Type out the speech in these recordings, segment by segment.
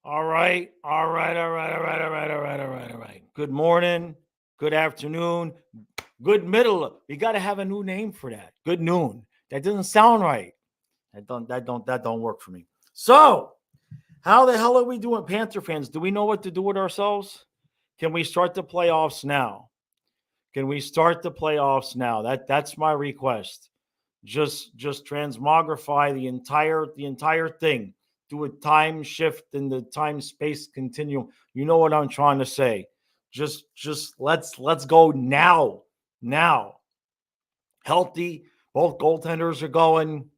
All right. All right. All right. All right. All right. All right. All right. All right. Good morning. Good afternoon. Good middle. We got to have a new name for that. Good noon. That doesn't sound right. That don't work for me. So, how the hell are we doing, Panther fans? Do we know what to do with ourselves? Can we start the playoffs now? Can we start the playoffs now? That's my request. Just transmogrify the entire thing. Do a time shift in the time space continuum. You know what I'm trying to say. Just let's go now. Now. Healthy. Both goaltenders are going.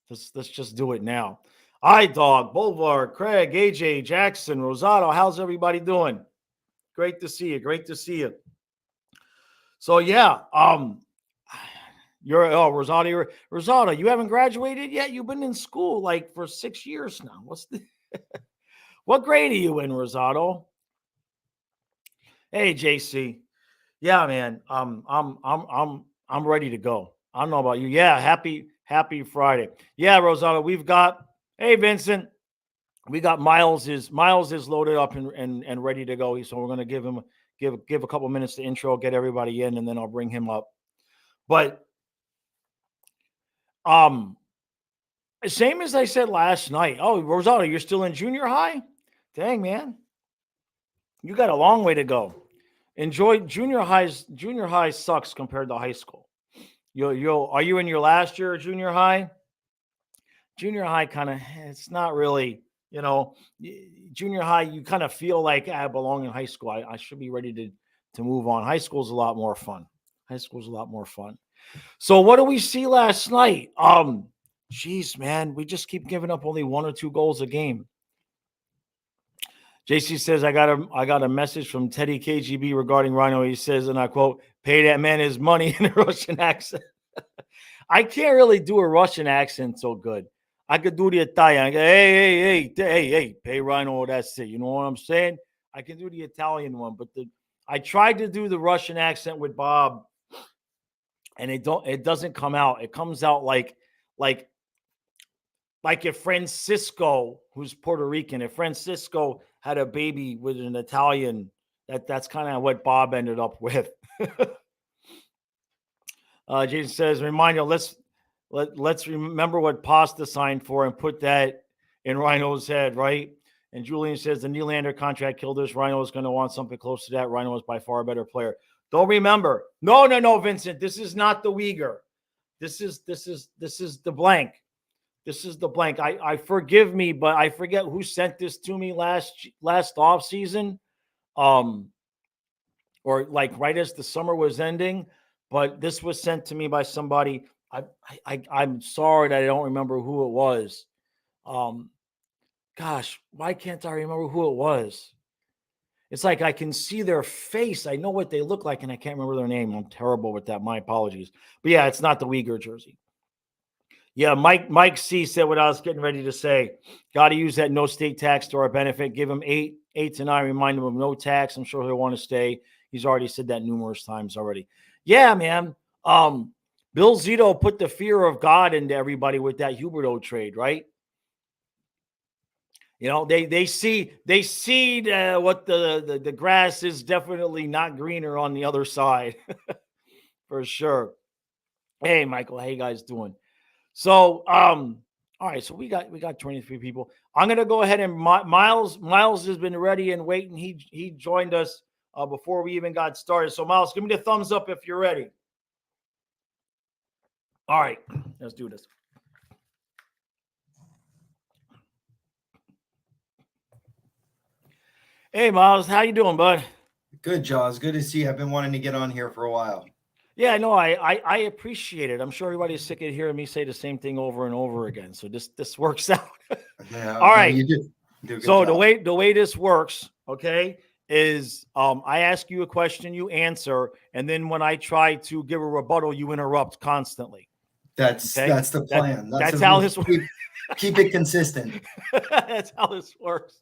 Let's just do it now. Dog, Boulevard, Craig, AJ, Jackson, Rosado. How's everybody doing? Great to see you. Great to see you. So yeah, you're Rosado. You haven't graduated yet. You've been in school like for 6 years now. What grade are you in, Rosado? Hey, JC. Yeah, man. I'm ready to go. I don't know about you. Yeah, happy Friday. Yeah, Rosado. Hey, Vincent. We got Miles is loaded up and ready to go. So we're gonna give a couple minutes to intro, get everybody in, and then I'll bring him up. But um, same as I said last night. Oh, Rosado, you're still in junior high? Dang, man. You got a long way to go. Enjoy junior highs. Junior high sucks compared to high school. Are you in your last year of junior high? Junior high kind of it's not really, junior high you kind of feel like I belong in high school. I should be ready to move on. High school's a lot more fun. High school's a lot more fun. So what do we see last night? Geez, man, we just keep giving up only 1 or 2 goals a game. JC says I got a message from Teddy KGB regarding Rhino. He says, and I quote, "Pay that man his money" in a Russian accent. I can't really do a Russian accent so good. I could do the Italian. I go, hey, pay Rhino. That's it. You know what I'm saying? I can do the Italian one, but I tried to do the Russian accent with Bob, and it doesn't come out. It comes out like if Francisco, who's Puerto Rican, if Francisco had a baby with an Italian, that's kind of what Bob ended up with. Jason says, reminder, let's remember what Pasta signed for and put that in Rhino's head, right? And Julian says the Nylander contract killed us. Rhino is going to want something close to that. Rhino is by far a better player. Don't remember. No, Vincent. This is not the Uyghur. This is the blank. This is the blank. I forgive me, but I forget who sent this to me last off season, or like right as the summer was ending. But this was sent to me by somebody. I'm sorry that I don't remember who it was. Gosh, why can't I remember who it was? It's like I can see their face. I know what they look like, and I can't remember their name. I'm terrible with that. My apologies. But yeah, it's not the Uyghur jersey. Yeah, Mike C said what I was getting ready to say. Got to use that no state tax to our benefit. Give him 8 to 9. Remind him of no tax. I'm sure he'll want to stay. He's already said that numerous times already. Yeah, man. Bill Zito put the fear of God into everybody with that Huberto trade, right? They see what the grass is definitely not greener on the other side, for sure. Hey, Michael, how you guys doing? So, all right. So we got 23 people. I'm gonna go ahead and Miles has been ready and waiting. He joined us before we even got started. So Miles, give me the thumbs up if you're ready. All right, let's do this. Hey, Miles, how you doing, bud? Good, Jaws. Good to see you. I've been wanting to get on here for a while. Yeah, no, I appreciate it. I'm sure everybody's sick of hearing me say the same thing over and over again. So this works out. Yeah, all right. You do so job. the way this works, okay, is I ask you a question, you answer, and then when I try to give a rebuttal, you interrupt constantly. That's the plan. That's how this works. Keep it consistent. That's how this works.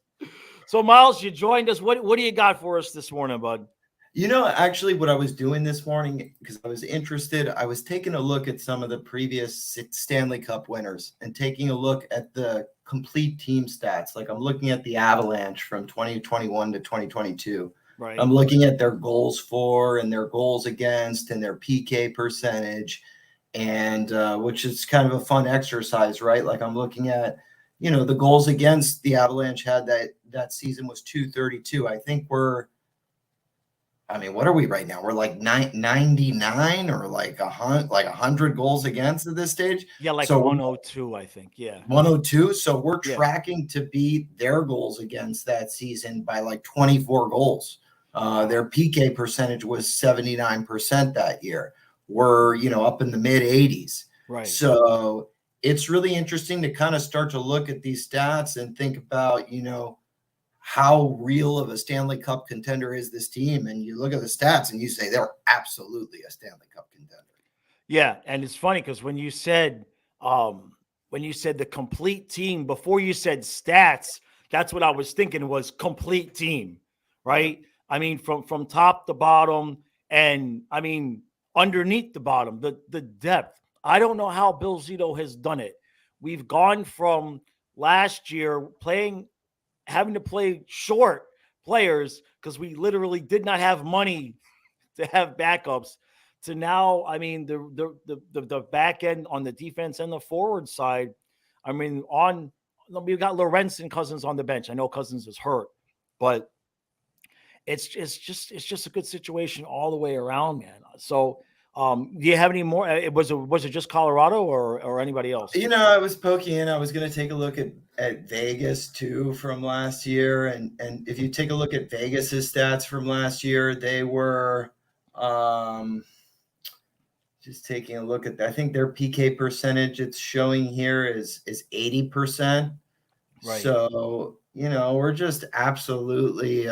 So, Miles, you joined us. What do you got for us this morning, bud? Actually, what I was doing this morning, because I was interested, I was taking a look at some of the previous Stanley Cup winners and taking a look at the complete team stats. Like I'm looking at the Avalanche from 2021 to 2022. Right. I'm looking at their goals for and their goals against and their PK percentage, and which is kind of a fun exercise, right? Like I'm looking at, the goals against the Avalanche had that season was 232. I think what are we right now? We're like 99 or like 100 goals against at this stage. Yeah, like So 102, I think. Yeah. 102. So we're Yeah. tracking to beat their goals against that season by like 24 goals. Their PK percentage was 79% that year. We're, up in the mid 80s. Right. So it's really interesting to kind of start to look at these stats and think about, how real of a Stanley Cup contender is this team. And you look at the stats and you say they're absolutely a Stanley Cup contender. Yeah. And it's funny because when you said the complete team, before you said stats, that's what I was thinking was complete team, right? I mean, from top to bottom, and I mean underneath the bottom, the depth. I don't know how Bill Zito has done it. We've gone from last year having to play short players because we literally did not have money to have backups, to now, I mean, the back end on the defense and the forward side. I mean, we've got Lorentz and Cousins on the bench. I know Cousins is hurt, but it's just a good situation all the way around, man. So do you have any more? Was it just Colorado or anybody else? I was poking in. I was going to take a look at Vegas too from last year, and if you take a look at Vegas's stats from last year, they were just taking a look at. I think their PK percentage it's showing here is 80%. Right. So we're just absolutely.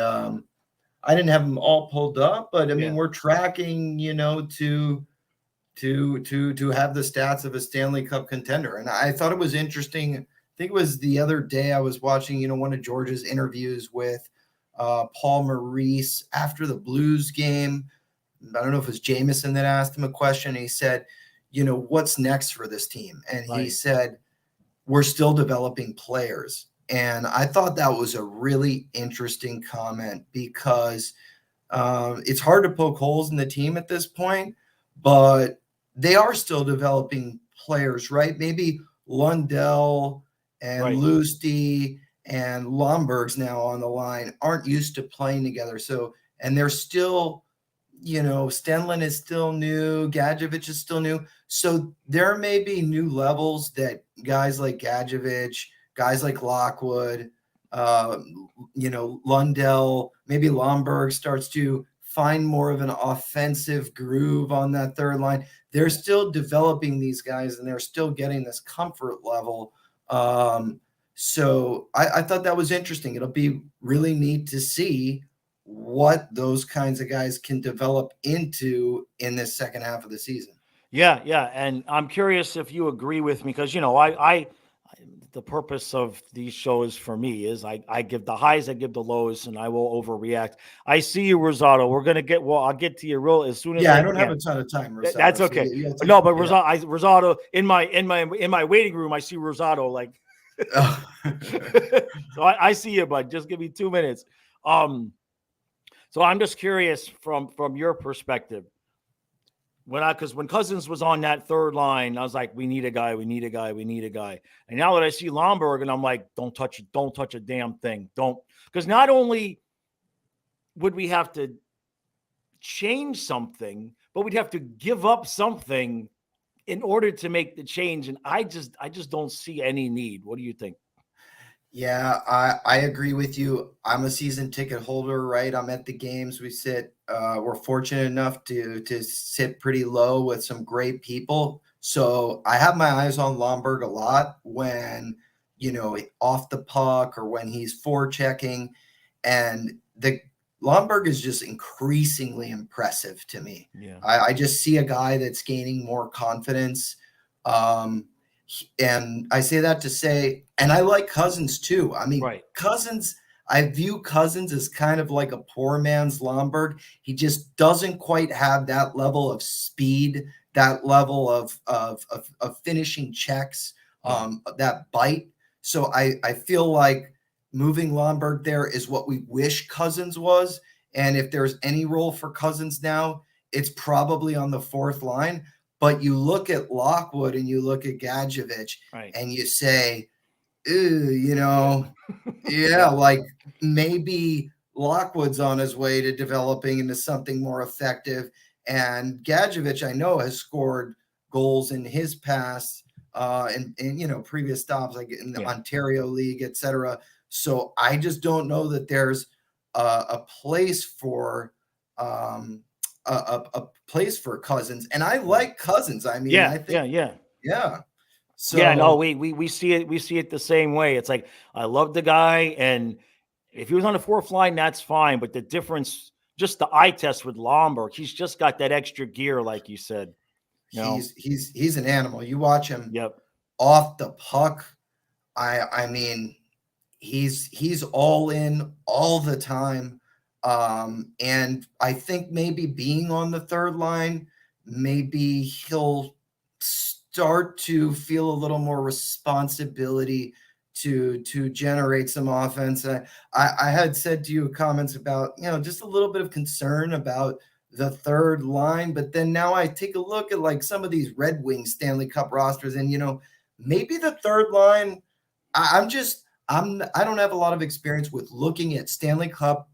I didn't have them all pulled up, but I mean we're tracking to have the stats of a Stanley Cup contender. And I thought it was interesting. I think it was the other day I was watching, one of George's interviews with Paul Maurice after the Blues game. I don't know if it was Jameson that asked him a question. He said, what's next for this team? And he said, we're still developing players. And I thought that was a really interesting comment because it's hard to poke holes in the team at this point, but they are still developing players, right? Maybe Lundell and Lusty and Lomberg's now on the line aren't used to playing together. So, and they're still, Stenlin is still new. Gadjevich is still new. So there may be new levels that guys like Gadjevich, guys like Lockwood, Lundell, maybe Lomberg starts to find more of an offensive groove on that third line. They're still developing these guys and they're still getting this comfort level. So I thought that was interesting. It'll be really neat to see what those kinds of guys can develop into in this second half of the season. Yeah. And I'm curious if you agree with me because, the purpose of these shows for me is I give the highs, I give the lows, and I will overreact. I see you, Rosado. I'll get to you real as soon as I don't have a ton of time, Rosado. That's okay. So no, but Rosado in my waiting room, I see Rosado like. So I see you, bud. Just give me 2 minutes. So I'm just curious from your perspective. Because when Cousins was on that third line, I was like, we need a guy. And now that I see Lomberg, and I'm like, don't touch a damn thing. Don't. Because not only would we have to change something, but we'd have to give up something in order to make the change. And I just don't see any need. What do you think? Yeah, I agree with you. I'm a season ticket holder, right? I'm at the games. We're fortunate enough to sit pretty low with some great people. So I have my eyes on Lomberg a lot when, off the puck or when he's forechecking. And the Lomberg is just increasingly impressive to me. Yeah. I just see a guy that's gaining more confidence. And I say that to say, and I like Cousins too. I mean, Cousins, I view Cousins as kind of like a poor man's Lomberg. He just doesn't quite have that level of speed, that level of finishing checks, that bite. So I feel like moving Lomberg there is what we wish Cousins was. And if there's any role for Cousins now, it's probably on the fourth line. But you look at Lockwood and you look at Gadjevich and you say, like maybe Lockwood's on his way to developing into something more effective. And Gadjevich, I know, has scored goals in his past in previous stops, like in the Ontario League, etc. So I just don't know that there's a place for a place for Cousins. And I like Cousins. I mean, I think So no, we see it the same way. It's like, I love the guy, and if he was on the fourth line, that's fine. But the difference, just the eye test with Lomberg, he's just got that extra gear, like you said. He's an animal. You watch him off the puck. I mean, he's all in all the time. And I think maybe being on the third line, maybe he'll start to feel a little more responsibility to generate some offense. I had said to you comments about, just a little bit of concern about the third line, but then now I take a look at like some of these Red Wings Stanley Cup rosters, and maybe the third line, I don't have a lot of experience with looking at Stanley Cup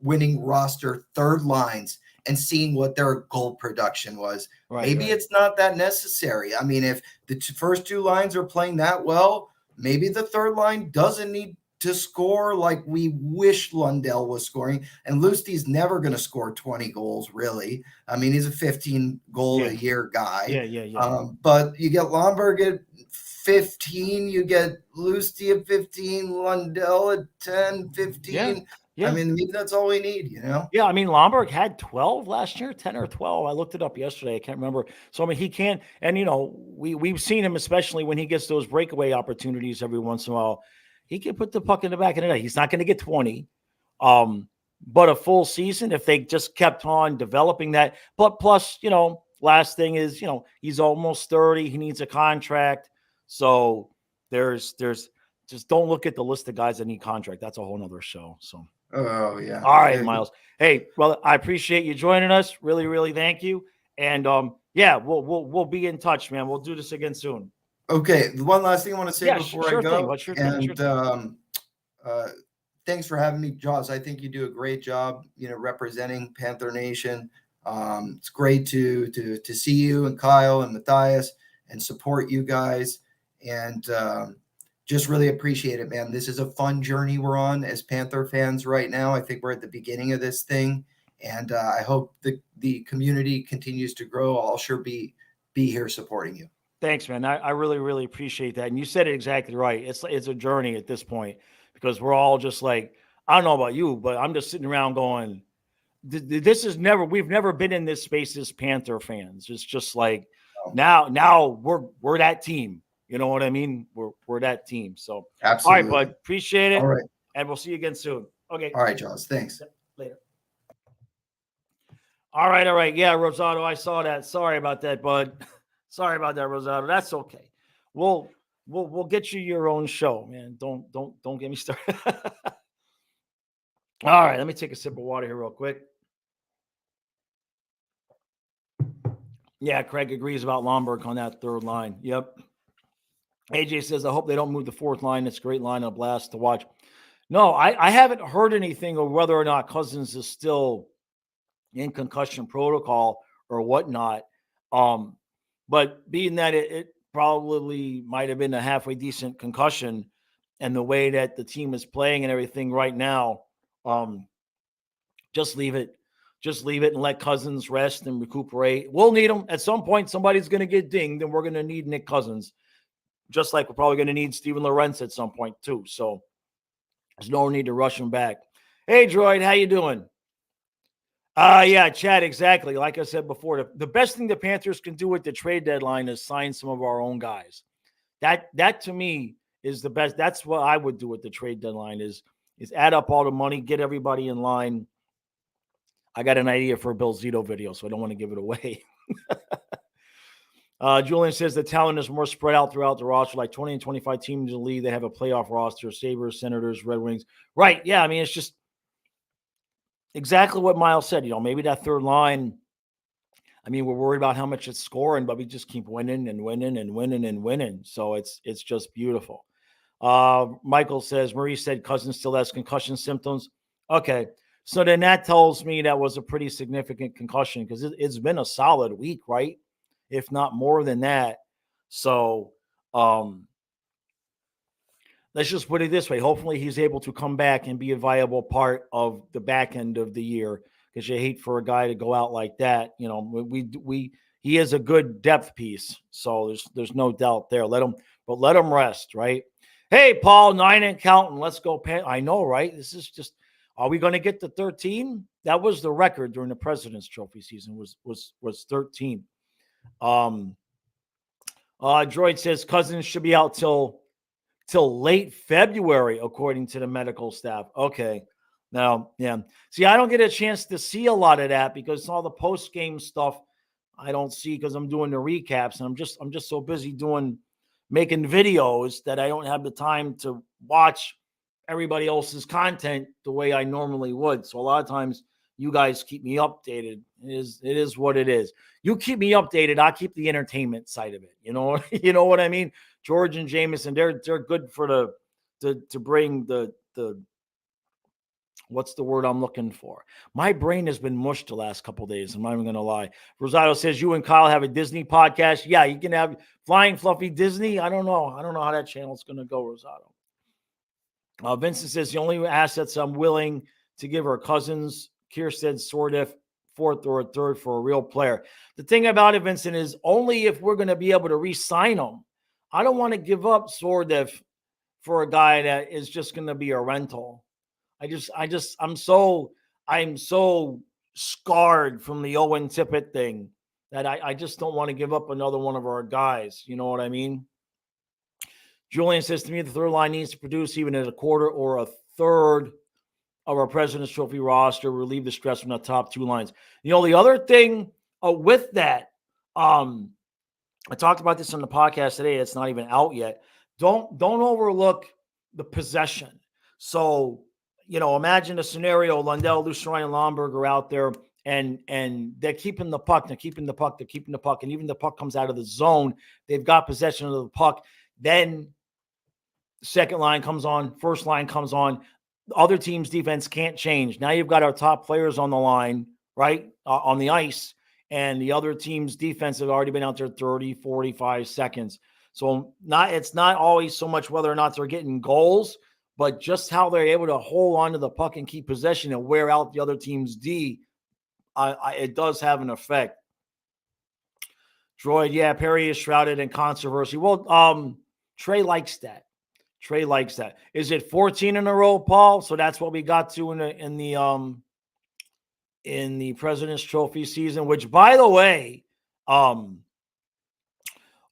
winning roster third lines and seeing what their goal production was. Maybe it's not that necessary. I mean, if the first two lines are playing that well, maybe the third line doesn't need to score like we wish Lundell was scoring. And Lusty's never going to score 20 goals, really. I mean, he's a 15 goal a year guy. But you get Lomberg at 15, you get Lusty at 15, Lundell at 10, 15. I mean, maybe that's all we need, Yeah, I mean, Lomberg had 12 last year, 10 or 12. I looked it up yesterday. I can't remember. So, I mean, he can't. And, we've seen him, especially when he gets those breakaway opportunities every once in a while. He can put the puck in the back of the net. He's not going to get 20. But a full season, if they just kept on developing that. But plus, last thing is, he's almost 30. He needs a contract. So there's just don't look at the list of guys that need contract. That's a whole nother show. So. Oh, yeah. All right, Miles. Hey, well, I appreciate you joining us. Really, really thank you. And we'll be in touch, man. We'll do this again soon. Okay. One last thing I want to say before I go. Thing. What's your thing? Thanks for having me, Jaws. I think you do a great job, representing Panther Nation. It's great to see you and Kyle and Matthias and support you guys. And just really appreciate it, man. This is a fun journey we're on as Panther fans right now. I think we're at the beginning of this thing, and I hope the community continues to grow. I'll sure be here supporting you. Thanks, man. I really, really appreciate that. And you said it exactly right. It's a journey at this point, because we're all just like, I don't know about you, but I'm just sitting around going, we've never been in this space as Panther fans. It's just like, now we're that team. You know what I mean? We're that team. So, absolutely. All right, bud. Appreciate it. All right. And we'll see you again soon. Okay. All right, Jaws. Thanks. Later. All right. Yeah, Rosado, I saw that. Sorry about that, bud. Sorry about that, Rosado. That's okay. We'll get you your own show, man. Don't get me started. All right, let me take a sip of water here real quick. Yeah, Craig agrees about Lomberg on that third line. Yep. AJ says, I hope they don't move the fourth line. It's a great line, a blast to watch. No, I haven't heard anything of whether or not Cousins is still in concussion protocol or whatnot. But being that it probably might have been a halfway decent concussion, and the way that the team is playing and everything right now, just leave it. Just leave it and let Cousins rest and recuperate. We'll need him. At some point, somebody's going to get dinged, and we're going to need Nick Cousins. Just like we're probably going to need Steven Lorentz at some point too. So there's no need to rush him back. Hey, Droid, how you doing? Yeah, Chad, exactly. Like I said before, the best thing the Panthers can do at the trade deadline is sign some of our own guys. That to me is the best. That's what I would do at the trade deadline is add up all the money, get everybody in line. I got an idea for a Bill Zito video, so I don't want to give it away. Julian says the talent is more spread out throughout the roster, like 20 and 25 teams in the league. They have a playoff roster, Sabres, Senators, Red Wings. Right. Yeah. I mean, it's just exactly what Miles said. Maybe that third line, I mean, we're worried about how much it's scoring, but we just keep winning and winning and winning and winning. So it's just beautiful. Michael says, Marie said Cousins still has concussion symptoms. Okay. So then that tells me that was a pretty significant concussion because it's been a solid week, right? If not more than that. So let's just put it this way. Hopefully he's able to come back and be a viable part of the back end of the year, because you hate for a guy to go out like that. He is a good depth piece. So there's no doubt there. Let him rest, right? Hey, Paul, 9 and counting. Let's go. I know, right? This is just, are we going to get to 13? That was the record during the President's Trophy season was 13. Droid says Cousins should be out till late February, according to the medical staff. Okay. Now, yeah. See, I don't get a chance to see a lot of that because all the post-game stuff I don't see because I'm doing the recaps, and I'm just so busy making videos that I don't have the time to watch everybody else's content the way I normally would. So a lot of times you guys keep me updated. It is what it is. You keep me updated, I'll keep the entertainment side of it. You know what I mean? George and Jameson, they're good for to bring the what's the word I'm looking for? My brain has been mushed the last couple of days. I'm not even going to lie. Rosado says you and Kyle have a Disney podcast. Yeah, you can have Flying Fluffy Disney. I don't know how that channel's going to go, Rosado. Vincent says the only assets I'm willing to give are Cousins, Kierstead, Sordif, fourth or a third for a real player. The thing about it, Vincent, is only if we're going to be able to re-sign him. I don't want to give up Sordif for a guy that is just going to be a rental. I'm so scarred from the Owen Tippett thing that I just don't want to give up another one of our guys. You know what I mean? Julian says to me, the third line needs to produce even at a quarter or a third of our President's Trophy roster, relieve the stress from the top two lines. The other thing with that, I talked about this on the podcast today. It's not even out yet. Don't overlook the possession. So, imagine a scenario: Lundell, Lucian, and Lomberg are out there, and they're keeping the puck. And even the puck comes out of the zone. They've got possession of the puck. Then second line comes on, first line comes on. The other team's defense can't change. Now you've got our top players on the line, right, on the ice, and the other team's defense has already been out there 30, 45 seconds. So it's not always so much whether or not they're getting goals, but just how they're able to hold on to the puck and keep possession and wear out the other team's D. It does have an effect. Droid, yeah, Perry is shrouded in controversy. Well, Trey likes that. Is it 14 in a row, Paul? So that's what we got to in the President's Trophy season, which, by the way,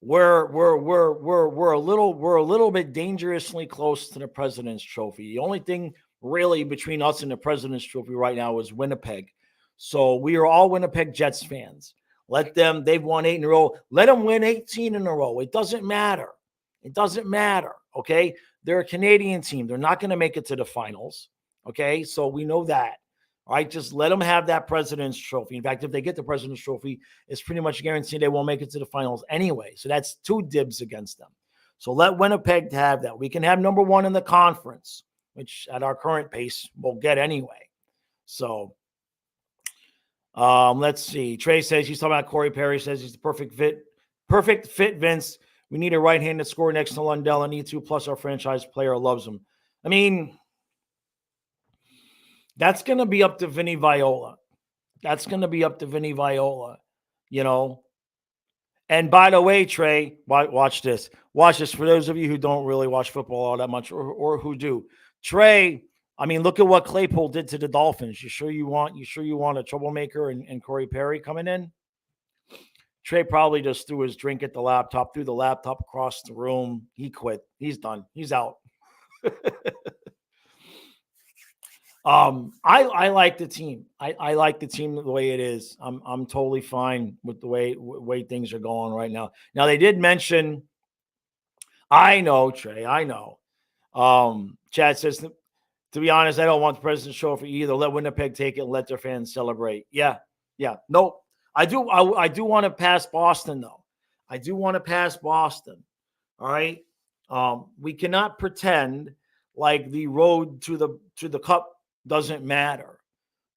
we're a little bit dangerously close to the President's Trophy. The only thing really between us and the President's Trophy right now is Winnipeg. So we are all Winnipeg Jets fans. They've won 8 in a row. Let them win 18 in a row. It doesn't matter. Okay. They're a Canadian team. They're not going to make it to the finals. Okay. So we know that. All right. Just let them have that President's Trophy. In fact, if they get the President's Trophy, it's pretty much guaranteed they won't make it to the finals anyway. So that's 2 dibs against them. So let Winnipeg have that. We can have number 1 in the conference, which at our current pace we'll get anyway. So let's see. Trey says he's talking about Corey Perry, says he's the perfect fit, Vince. We need a right-handed scorer next to Lundell and E2, plus our franchise player loves him. I mean, that's going to be up to Vinny Viola. And by the way, Trey, watch this. For those of you who don't really watch football all that much or who do. Trey, I mean, look at what Claypool did to the Dolphins. You sure you want a troublemaker and Corey Perry coming in? Trey probably just threw his drink at the laptop, threw the laptop across the room. He quit. He's done. He's out. I like the team. I like the team the way it is. I'm totally fine with the way things are going right now. Now they did mention. I know, Trey. I know. Chad says, to be honest, I don't want the President's Trophy either. Let Winnipeg take it and let their fans celebrate. Yeah. Nope. I do. I do want to pass Boston though. I do want to pass Boston. All right. We cannot pretend like the road to the cup doesn't matter.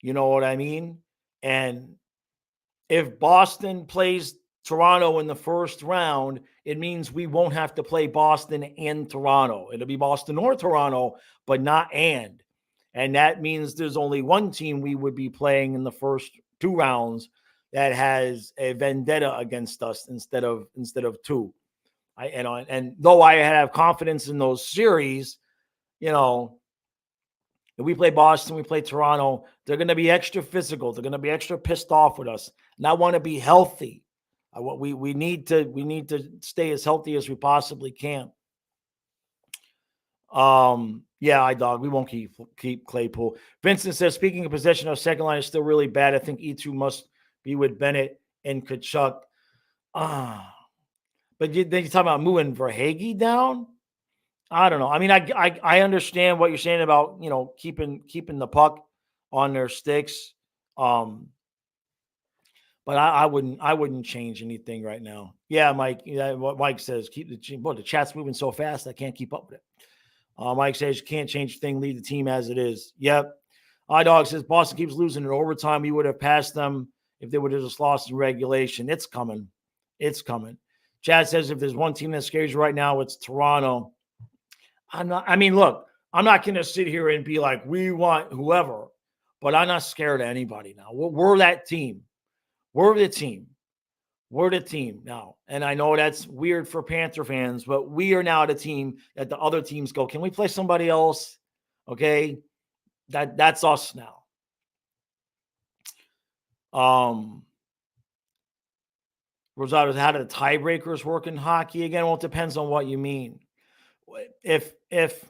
You know what I mean? And if Boston plays Toronto in the first round, it means we won't have to play Boston and Toronto. It'll be Boston or Toronto, but not and. And that means there's only one team we would be playing in the first two rounds that has a vendetta against us instead of two. And though I have confidence in those series, you know, if we play Boston, we play Toronto, they're going to be extra physical. They're going to be extra pissed off with us. And I want to be healthy. We need to stay as healthy as we possibly can. Yeah, dog. We won't keep Claypool. Vincent says, speaking of possession, our second line is still really bad. I think E2 must be with Bennett and Kachuk. But then you're talking about moving Verhaeghe down. I don't know. I mean, I understand what you're saying about, you know, keeping the puck on their sticks. But I wouldn't change anything right now. Yeah, Mike. Yeah, what Mike says, the chat's moving so fast I can't keep up with it. Mike says you can't change a thing, leave the team as it is. Yep. iDog says Boston keeps losing in overtime. We would have passed them if they would have just lost in regulation. It's coming. It's coming. Chad says if there's one team that scares you right now, it's Toronto. Look, I'm not going to sit here and be like, we want whoever, but I'm not scared of anybody now. We're that team. We're the team. We're the team now. And I know that's weird for Panther fans, but we are now the team that the other teams go, can we play somebody else? Okay. That's us now. Rosado, how do the tiebreakers work in hockey again? Well, it depends on what you mean. If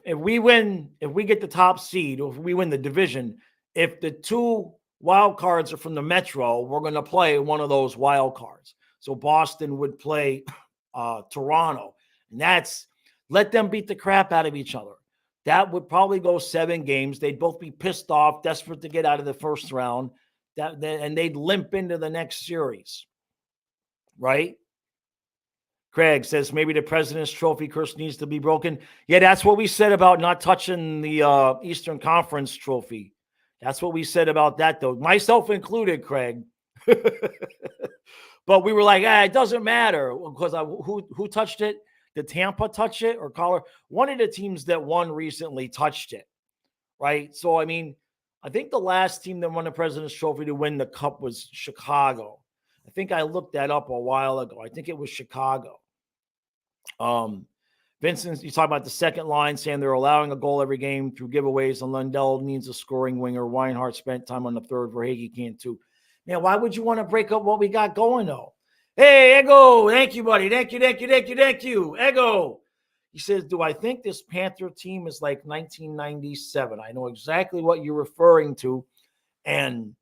we win, if we get the top seed, or if we win the division, if the two wild cards are from the Metro, we're going to play one of those wild cards. So Boston would play Toronto, and that's let them beat the crap out of each other. That would probably go 7 games. They'd both be pissed off, desperate to get out of the first round, and they'd limp into the next series, right? Craig says maybe the President's Trophy curse needs to be broken. Yeah, that's what we said about not touching the Eastern Conference trophy. That's what we said about that, though, myself included, Craig. But we were like, it doesn't matter because who touched it? Did Tampa touch it or Colorado? One of the teams that won recently touched it, right? So, I mean, I think the last team that won the President's Trophy to win the Cup was Chicago. I think I looked that up a while ago. I think it was Chicago. Vincent, you talk about the second line saying they're allowing a goal every game through giveaways, and Lundell needs a scoring winger. Weinhart spent time on the third. Verhaeghe can't too. Man, why would you want to break up what we got going though? Hey, Ego, thank you, buddy. Thank you. Ego. He says, do I think this Panther team is like 1997? I know exactly what you're referring to. And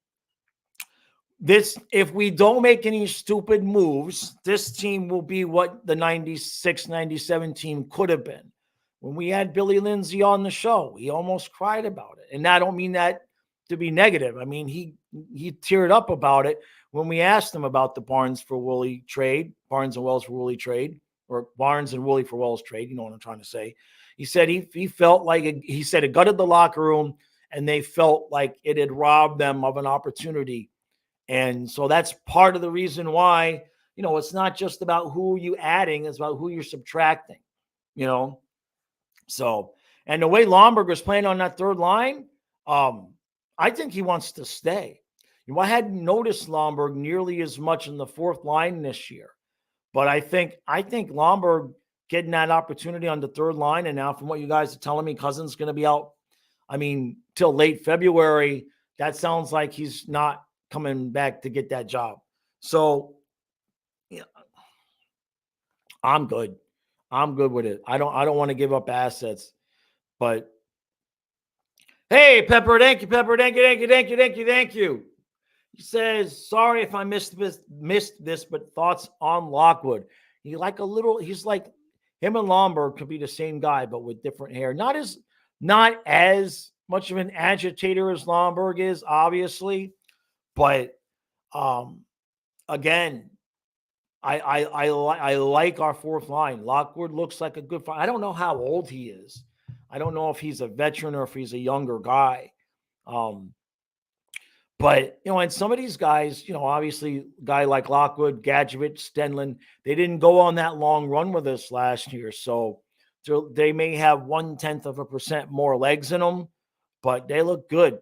this, if we don't make any stupid moves, this team will be what the 96, 97 team could have been. When we had Billy Lindsay on the show, he almost cried about it. And I don't mean that to be negative. I mean, he teared up about it when we asked him about the Barnes and Wells for Woolley trade, or Barnes and Woolley for Wells trade. You know what I'm trying to say. He said he felt like it gutted the locker room, and they felt like it had robbed them of an opportunity. And so that's part of the reason why, you know, it's not just about who you adding, it's about who you're subtracting, you know. So, and the way Lomberg was playing on that third line, I think he wants to stay. You know, I hadn't noticed Lomberg nearly as much in the fourth line this year. But I think Lomberg getting that opportunity on the third line, and now from what you guys are telling me, Cousins going to be out, till late February, that sounds like he's not coming back to get that job. So, yeah, I'm good. I'm good with it. I don't want to give up assets, but Hey, Pepper, thank you, Pepper. Thank you, thank you, thank you, thank you, thank you. He says, sorry if I missed this, but thoughts on Lockwood. He's like him and Lombard could be the same guy, but with different hair. Not as much of an agitator as Lombard is, obviously. But again, I like our fourth line. Lockwood looks like a good fight. I don't know how old he is. I don't know if he's a veteran or if he's a younger guy. But, and some of these guys, obviously, a guy like Lockwood, Gadjevich, Stenlin, they didn't go on that long run with us last year. So they may have 0.1% more legs in them, but they look good.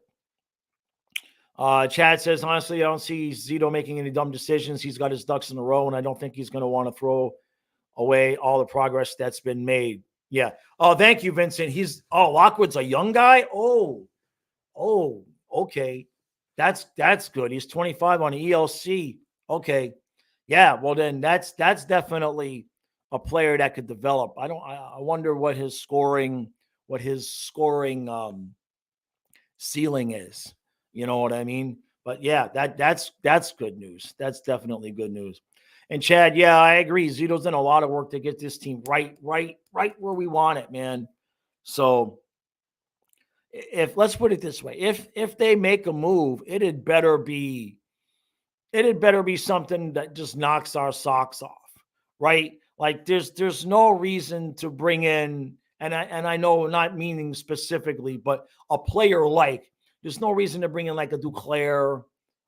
Chad says, honestly, I don't see Zito making any dumb decisions. He's got his ducks in a row, and I don't think he's going to want to throw away all the progress that's been made. Yeah. Oh, thank you, Vincent. Lockwood's a young guy. Oh, okay. That's good. He's 25 on ELC. Okay. Yeah. Well, then that's definitely a player that could develop. I wonder what his scoring ceiling is. You know what I mean? But yeah, that's good news. That's definitely good news. And Chad, yeah, I agree. Zito's done a lot of work to get this team right where we want it, man. So let's put it this way, if they make a move, it'd better be something that just knocks our socks off, right? Like there's no reason to bring in, and I know not meaning specifically, but a player like, there's no reason to bring in like a Duclair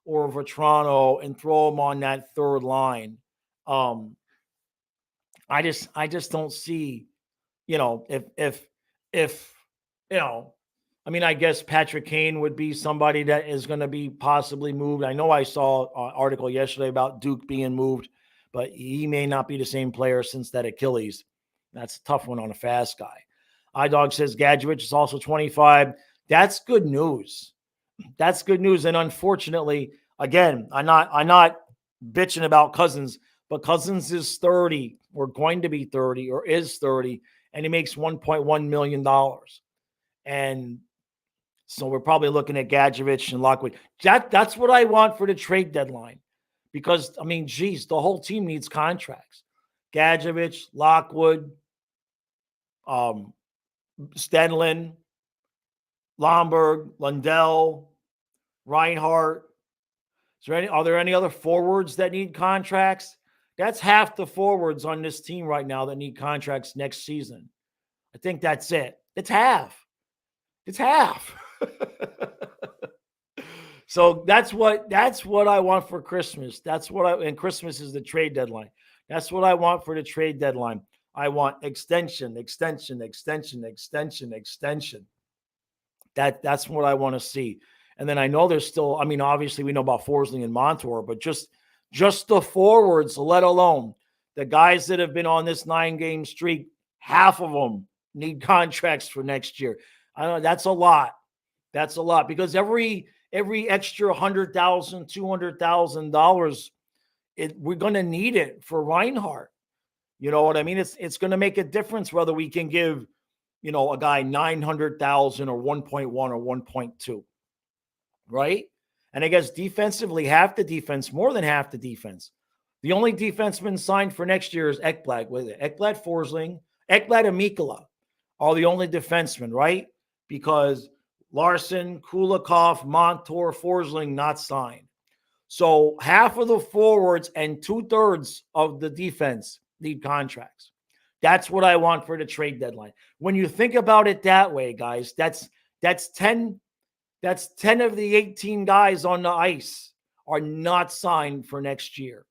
or a Vetrano and throw them on that third line. I just don't see, if I guess Patrick Kane would be somebody that is going to be possibly moved. I know I saw an article yesterday about Duke being moved, but he may not be the same player since that Achilles. That's a tough one on a fast guy. iDog says Gadjevich is also 25. That's good news. That's good news. And unfortunately, again, I'm not bitching about Cousins, but Cousins is 30 or going to be 30 or is 30, and he makes $1.1 million. And so we're probably looking at Gadjevich and Lockwood. That's what I want for the trade deadline. Because, the whole team needs contracts. Gadjevich, Lockwood, Stenlin, Lombard, Lundell, Reinhardt. Are there any other forwards that need contracts? That's half the forwards on this team right now that need contracts next season. I think that's it. It's half. So that's what I want for Christmas. And Christmas is the trade deadline. That's what I want for the trade deadline. I want extension. That's what I want to see. And then I know there's still, obviously we know about Forsling and Montour, but just the forwards, let alone the guys that have been on this 9-game streak, half of them need contracts for next year. I know that's a lot. That's a lot, because every extra $100,000, $200,000, we're going to need it for Reinhardt. You know what I mean? It's going to make a difference whether we can give, a guy 900,000 or 1.1 or 1.2, right? And I guess defensively, more than half the defense. The only defenseman signed for next year is Ekblad. With it, Ekblad, Forsling, Ekblad, and Mikkola are the only defensemen, right? Because Larson, Kulikov, Montour, Forsling not signed. So half of the forwards and 2/3 of the defense need contracts. That's what I want for the trade deadline. When you think about it that way, guys, that's 10 of the 18 guys on the ice are not signed for next year.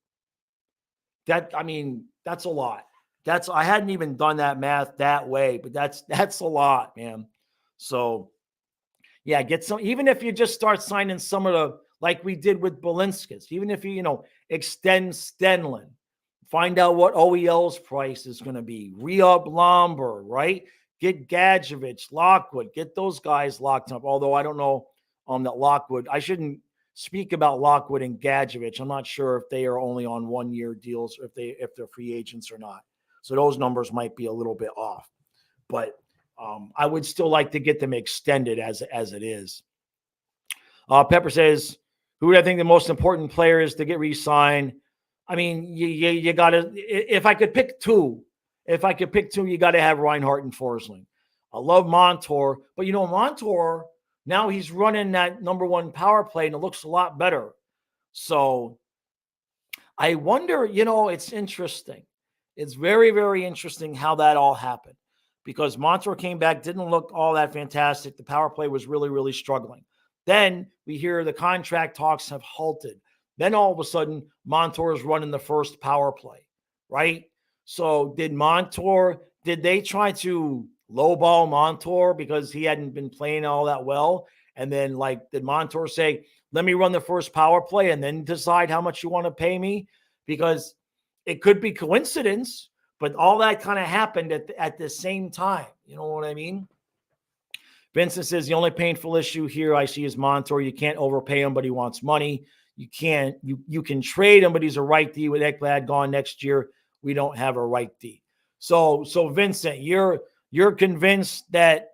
That's a lot. I hadn't even done that math that way, but that's a lot, man. So yeah, get some, even if you just start signing some of the, like we did with Balinskis, even if you, extend Stenlin, find out what OEL's price is going to be, re-up Lombard, right? Get Gadjevich, Lockwood, get those guys locked up. Although I don't know that Lockwood, I shouldn't speak about Lockwood and Gadjevich. I'm not sure if they are only on 1-year deals or if they're free agents or not. So those numbers might be a little bit off. But I would still like to get them extended as it is. Pepper says, who would I think the most important player is to get re-signed? I mean, you got to, if I could pick two, you got to have Reinhart and Forsling. I love Montour, but Montour, now he's running that number one power play and it looks a lot better. So I wonder, it's interesting. It's very, very interesting how that all happened because Montour came back, didn't look all that fantastic. The power play was really, really struggling. Then we hear the contract talks have halted. Then all of a sudden, Montour is running the first power play, right? So did they try to lowball Montour because he hadn't been playing all that well? And then did Montour say, let me run the first power play and then decide how much you want to pay me? Because it could be coincidence, but all that kind of happened at the same time. You know what I mean? Vincent says the only painful issue here I see is Montour. You can't overpay him, but he wants money. You can trade him, but he's a right D with Ekblad gone next year. We don't have a right D. So Vincent, you're convinced that,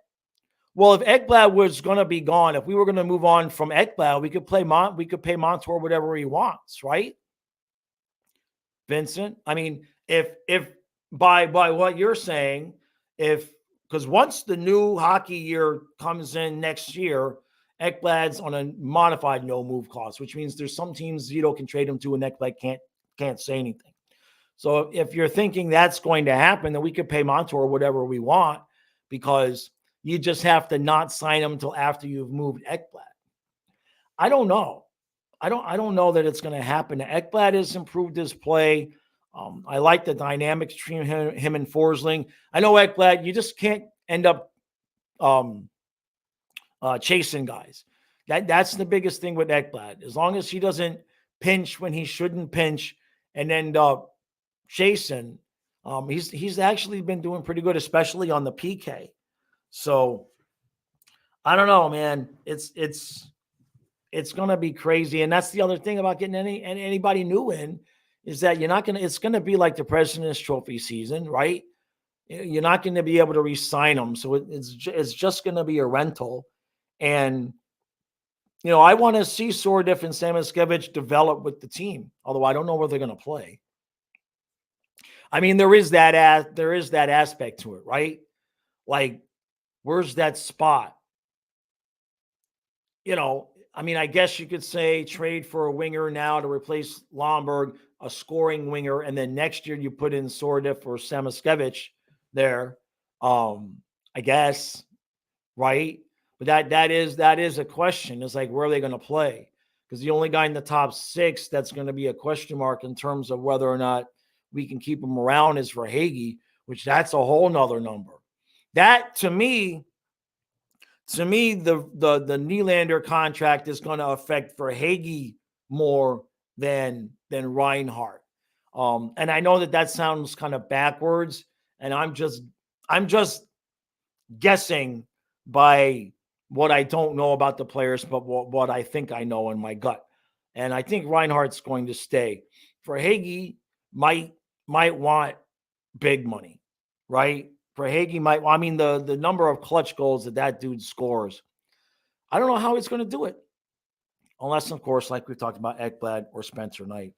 well, if Ekblad was going to be gone, if we were going to move on from Ekblad, we could pay Montour whatever he wants, right? Vincent, I mean, if by what you're saying, because once the new hockey year comes in next year, Ekblad's on a modified no move clause, which means there's some teams Zito can trade him to and Ekblad can't say anything. So if you're thinking that's going to happen, then we could pay Montour whatever we want because you just have to not sign him until after you've moved Ekblad. I don't know. I don't know that it's going to happen. Ekblad has improved his play. I like the dynamics between him and Forsling. I know Ekblad, you just can't end up chasing guys. That's the biggest thing with Ekblad. As long as he doesn't pinch when he shouldn't pinch and end up chasing, he's actually been doing pretty good, especially on the PK. So I don't know, man. It's going to be crazy. And that's the other thing about getting anybody new in is that it's going to be like the President's Trophy season, right? You're not going to be able to re-sign them. So it's just going to be a rental. And, I want to see Sordif and Samoskevich develop with the team, although I don't know where they're going to play. I mean, there is that aspect to it, right? Like, where's that spot? I mean, I guess you could say trade for a winger now to replace Lomberg, a scoring winger, and then next year you put in Sordif or Samoskevich there. I guess, right? But that is a question. It's like, where are they going to play? Because the only guy in the top 6 that's going to be a question mark in terms of whether or not we can keep him around is Verhaeghe, which that's a whole nother number. That to me, the Nylander contract is going to affect Verhaeghe more than Reinhart. And I know that sounds kind of backwards, and I'm just guessing by what I don't know about the players, but what I think I know in my gut. And I think Reinhart's going to stay. Verhaeghe might want big money, right? Verhaeghe the number of clutch goals that dude scores, I don't know how he's going to do it. Unless, of course, like we talked about, Ekblad or Spencer Knight.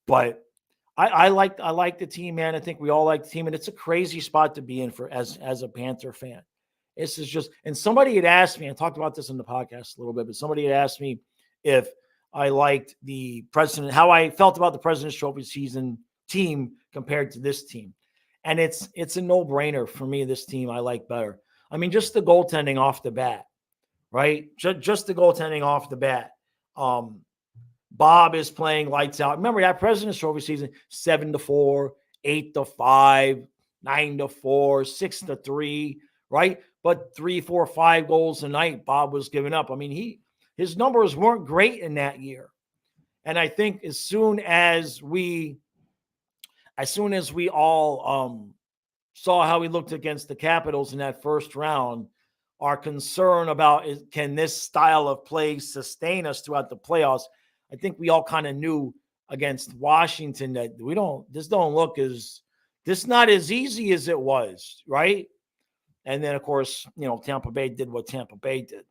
But I like the team, man. I think we all like the team, and it's a crazy spot to be in as a Panther fan. This is just, and somebody had asked me, I talked about this in the podcast a little bit, but somebody had asked me if I liked how I felt about the President's Trophy season team compared to this team. And it's a no-brainer for me. This team I like better. I mean, just the goaltending off the bat, right? Just the goaltending off the bat. Bob is playing lights out. Remember that President's Trophy season: 7-4, 8-5, 9-4, 6-3, right? But 3, 4, 5 goals a night Bob was giving up. I mean, his numbers weren't great in that year. And I think as soon as we all saw how he looked against the Capitals in that first round, our concern about can this style of play sustain us throughout the playoffs, I think we all kind of knew against Washington that this not as easy as it was, right? And then, of course, Tampa Bay did what Tampa Bay did.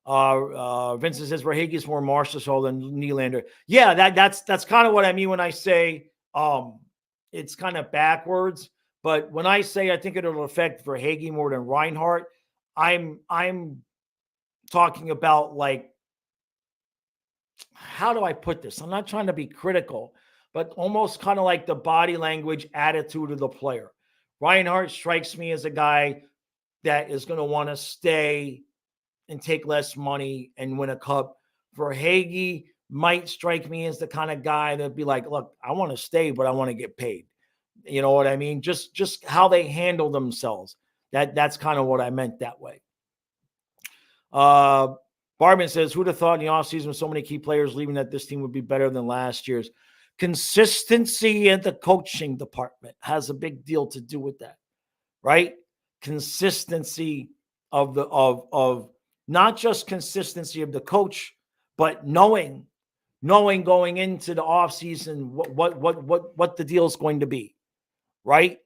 Vincent says Verhaeghe's more Marchessault than Nylander. Yeah, that's kind of what I mean when I say it's kind of backwards. But when I say I think it'll affect Verhaeghe more than Reinhart, I'm talking about, like, how do I put this? I'm not trying to be critical, but almost kind of like the body language attitude of the player. Reinhart strikes me as a guy that is going to want to stay and take less money and win a cup. Verhaeghe might strike me as the kind of guy that'd be like, look, I want to stay, but I want to get paid. You know what I mean? Just how they handle themselves. That's kind of what I meant that way. Barman says, who'd have thought in the offseason with so many key players leaving that this team would be better than last year's? Consistency in the coaching department has a big deal to do with that, right? Consistency of not just consistency of the coach, but knowing going into the offseason what the deal is going to be, right?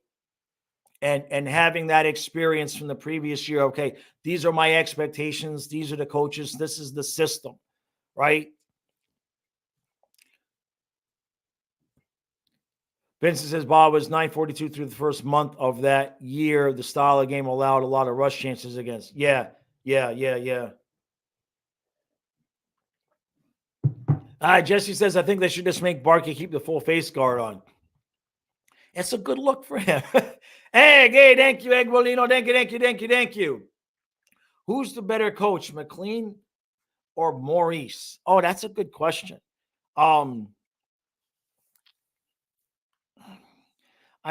And having that experience from the previous year. Okay, these are my expectations. These are the coaches. This is the system, right? Vincent says Bob was 942 through the first month of that year. The style of game allowed a lot of rush chances against. Yeah. Jesse says, I think they should just make Barkey keep the full face guard on. It's a good look for him. Hey, thank you, Egg Molino. Thank you. Who's the better coach, McLean or Maurice? Oh, that's a good question. I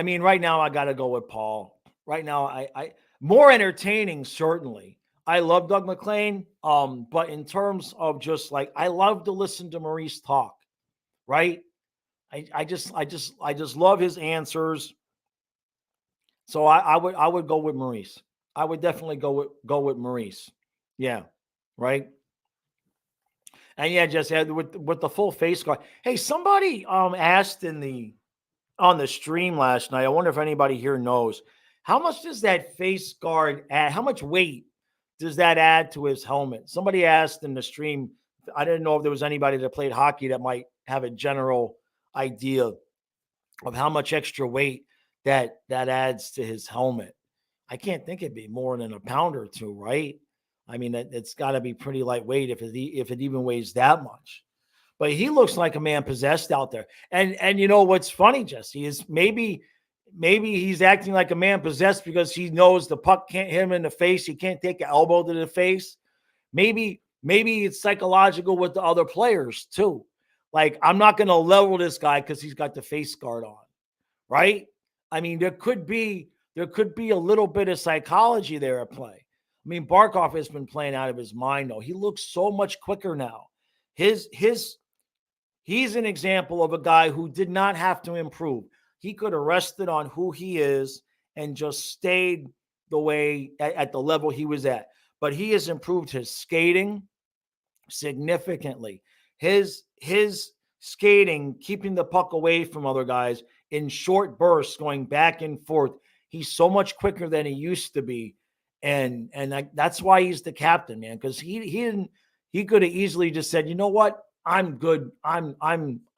mean, right now I got to go with Paul. Right now, I more entertaining, certainly. I love Doug McLean, but in terms of just like, I love to listen to Maurice talk, right? I just love his answers. So I would go with Maurice. I would definitely go with Maurice. Yeah, right. And yeah, just with the full face guard. Hey, somebody asked on the stream last night. I wonder if anybody here knows how much does that face guard add? How much weight does that add to his helmet? Somebody asked in the stream. I didn't know if there was anybody that played hockey that might have a general idea of how much extra weight that adds to his helmet. I can't think it'd be more than a pound or two, right? I mean, it's got to be pretty lightweight if it even weighs that much. But he looks like a man possessed out there. And you know what's funny, Jesse, is maybe he's acting like a man possessed because he knows the puck can't hit him in the face. He can't take an elbow to the face. Maybe it's psychological with the other players too. Like, I'm not going to level this guy because he's got the face guard on, right? I mean, there could be a little bit of psychology there at play. I mean, Barkov has been playing out of his mind, though. He looks so much quicker now. He's an example of a guy who did not have to improve. He could have rested on who he is and just stayed the way at the level he was at. But he has improved his skating significantly. His skating, keeping the puck away from other guys in short bursts, going back and forth. He's so much quicker than he used to be. And that's why he's the captain, man, because he could have easily just said, you know what? I'm good. I'm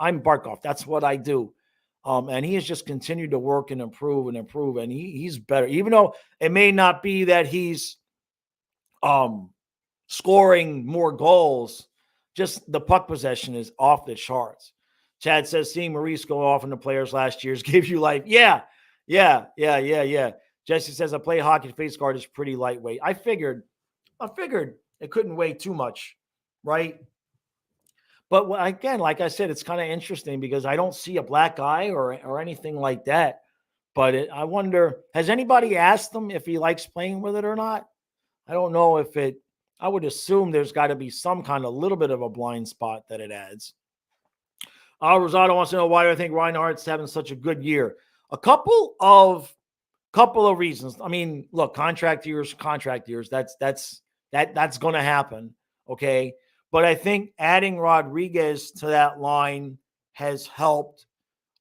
Barkov. That's what I do. And he has just continued to work and improve. And he's better, even though it may not be that he's scoring more goals. Just the puck possession is off the charts. Chad says, seeing Maurice go off in the players last year's gave you life. Yeah. Jesse says, I play hockey. Face guard is pretty lightweight. I figured it couldn't weigh too much, right? But again, like I said, it's kind of interesting because I don't see a black eye or anything like that. But I wonder, has anybody asked him if he likes playing with it or not? I don't know if it. I would assume there's got to be some kind of little bit of a blind spot that it adds. Rosado wants to know, why do I think Reinhardt's having such a good year? A couple of reasons. I mean, look, contract years. That's going to happen. Okay. But I think adding Rodriguez to that line has helped.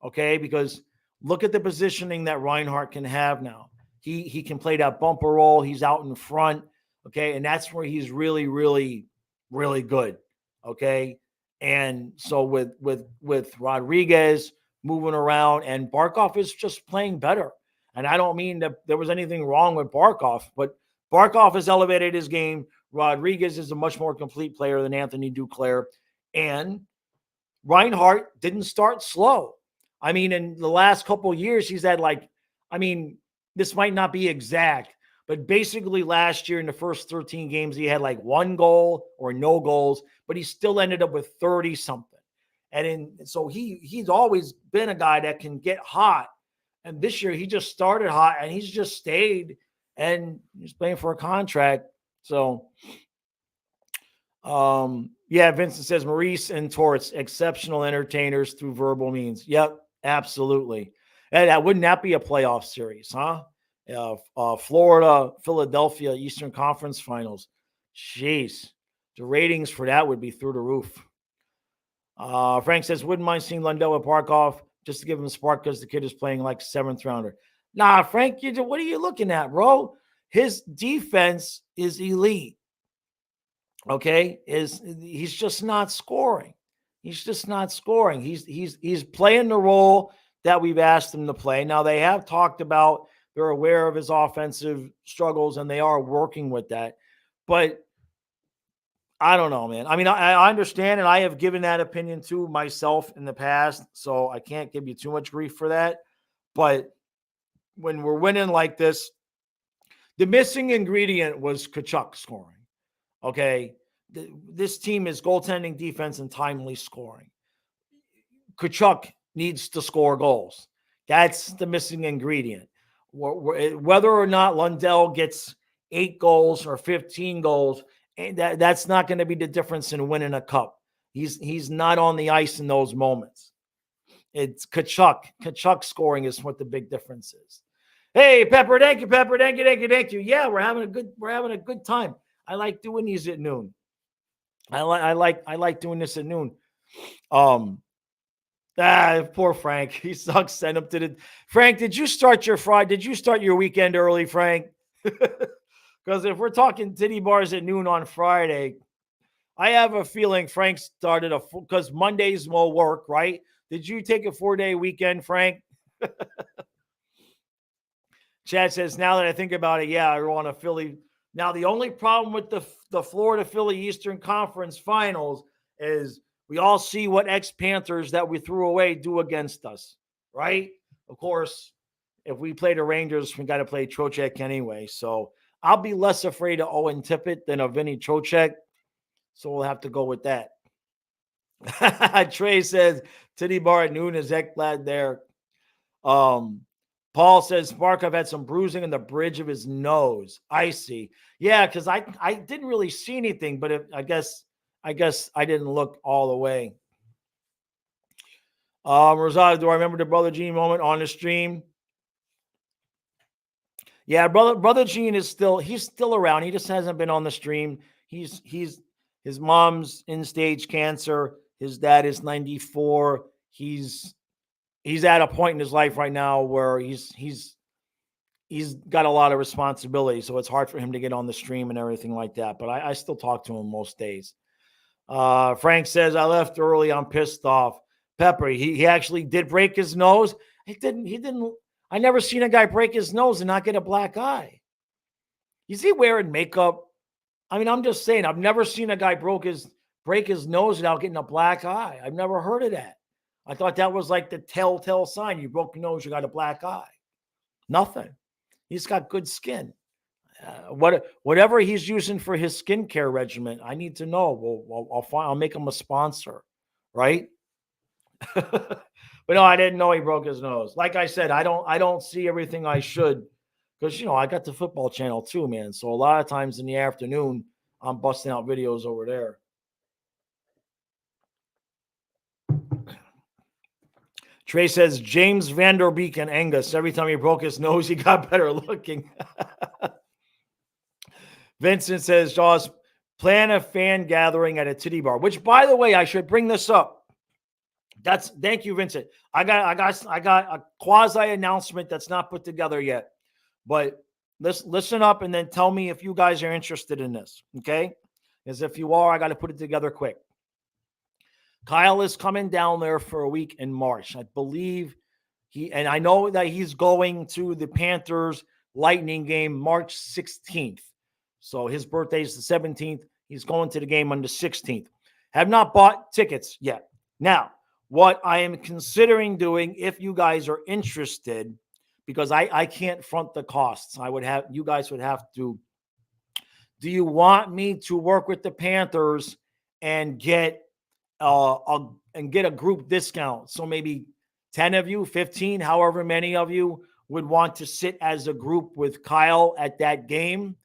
Okay. Because look at the positioning that Reinhardt can have now. He can play that bumper role. He's out in front. Okay. And that's where he's really, really, really good. Okay. And so with Rodriguez moving around, and Barkov is just playing better. And I don't mean that there was anything wrong with Barkov, but Barkov has elevated his game. Rodriguez is a much more complete player than Anthony Duclair. And Reinhart didn't start slow. I mean, in the last couple of years, he's had this might not be exact, but basically last year in the first 13 games, he had like 1 goal or no goals, but he still ended up with 30 something. So he's always been a guy that can get hot. And this year he just started hot and he's just stayed, and he's playing for a contract. So, Vincent says Maurice and Torts, exceptional entertainers through verbal means. Yep, absolutely. And wouldn't that be a playoff series, huh? Florida, Philadelphia, Eastern Conference Finals. Jeez, the ratings for that would be through the roof. Frank says, wouldn't mind seeing Lundell with Barkov just to give him a spark because the kid is playing like 7th rounder. Nah, Frank, what are you looking at, bro? His defense is elite. Okay, he's just not scoring. He's just not scoring. He's playing the role that we've asked him to play. Now, they have talked about, they're aware of his offensive struggles, and they are working with that. But I don't know, man. I mean, I understand, and I have given that opinion to myself in the past, so I can't give you too much grief for that. But when we're winning like this, the missing ingredient was Tkachuk scoring. Okay, this team is goaltending, defense, and timely scoring. Tkachuk needs to score goals. That's the missing ingredient. Whether or not Lundell gets 8 goals or 15 goals, that's not going to be the difference in winning a cup. He's not on the ice in those moments. It's Tkachuk. Tkachuk scoring is what the big difference is. Hey, Pepper, thank you, Pepper. Thank you. Yeah, we're having a good time. I like doing these at noon. I like doing this at noon. Poor Frank. He sucks. Send him to the Frank. Did you start your weekend early, Frank? Because if we're talking titty bars at noon on Friday, I have a feeling Frank started because Mondays will work, right? Did you take a 4-day weekend, Frank? Chad says, now that I think about it, yeah, I want a Philly. Now, the only problem with the Florida Philly Eastern Conference Finals is we all see what ex-Panthers that we threw away do against us, right? Of course, if we play the Rangers, we got to play Trocheck anyway. So I'll be less afraid of Owen Tippett than of Vinny Trocheck. So we'll have to go with that. Trey says, titty bar at noon is Ekblad there. Paul says Barkov had some bruising in the bridge of his nose. I see. Yeah, because I didn't really see anything, but I guess I didn't look all the way. Rosado, do I remember the Brother Gene moment on the stream? Yeah, Brother Gene he's still around. He just hasn't been on the stream. His mom's in stage cancer. His dad is 94. He's at a point in his life right now where he's got a lot of responsibility, so it's hard for him to get on the stream and everything like that. But I still talk to him most days. Frank says, I left early. I'm pissed off. Pepper, he actually did break his nose. He didn't. I never seen a guy break his nose and not get a black eye. Is he wearing makeup? I mean, I'm just saying, I've never seen a guy break his nose without getting a black eye. I've never heard of that. I thought that was like the telltale sign. You broke your nose, you got a black eye. Nothing. He's got good skin. Whatever he's using for his skincare regimen, I need to know. I'll make him a sponsor, right? But no, I didn't know he broke his nose. Like I said, I don't see everything I should because I got the football channel too, man. So a lot of times in the afternoon, I'm busting out videos over there. Trey says James Vanderbeek and Angus. Every time he broke his nose, he got better looking. Vincent says, Jaws, plan a fan gathering at a titty bar. Which, by the way, I should bring this up. Thank you, Vincent. I got a quasi announcement that's not put together yet. But listen up and then tell me if you guys are interested in this, okay? Because if you are, I got to put it together quick. Kyle is coming down there for a week in March. I believe and I know that he's going to the Panthers Lightning game March 16th. So his birthday is the 17th. He's going to the game on the 16th. Have not bought tickets yet. Now, what I am considering doing, if you guys are interested, because I can't front the costs, you guys would have to. Do you want me to work with the Panthers and get a group discount? So maybe 10 of you, 15, however many of you would want to sit as a group with Kyle at that game.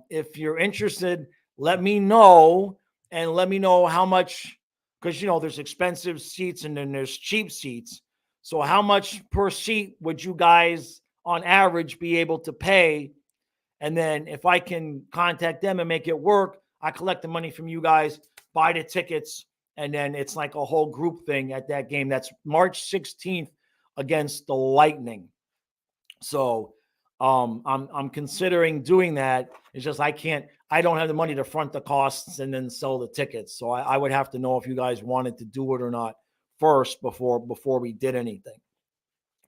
If you're interested, let me know, and let me know how much, because there's expensive seats and then there's cheap seats. So how much per seat would you guys on average be able to pay? And then if I can contact them and make it work, I collect the money from you guys, buy the tickets, and then it's like a whole group thing at that game. That's March 16th against the Lightning. So I'm considering doing that. It's just I don't have the money to front the costs and then sell the tickets. So I would have to know if you guys wanted to do it or not first before we did anything.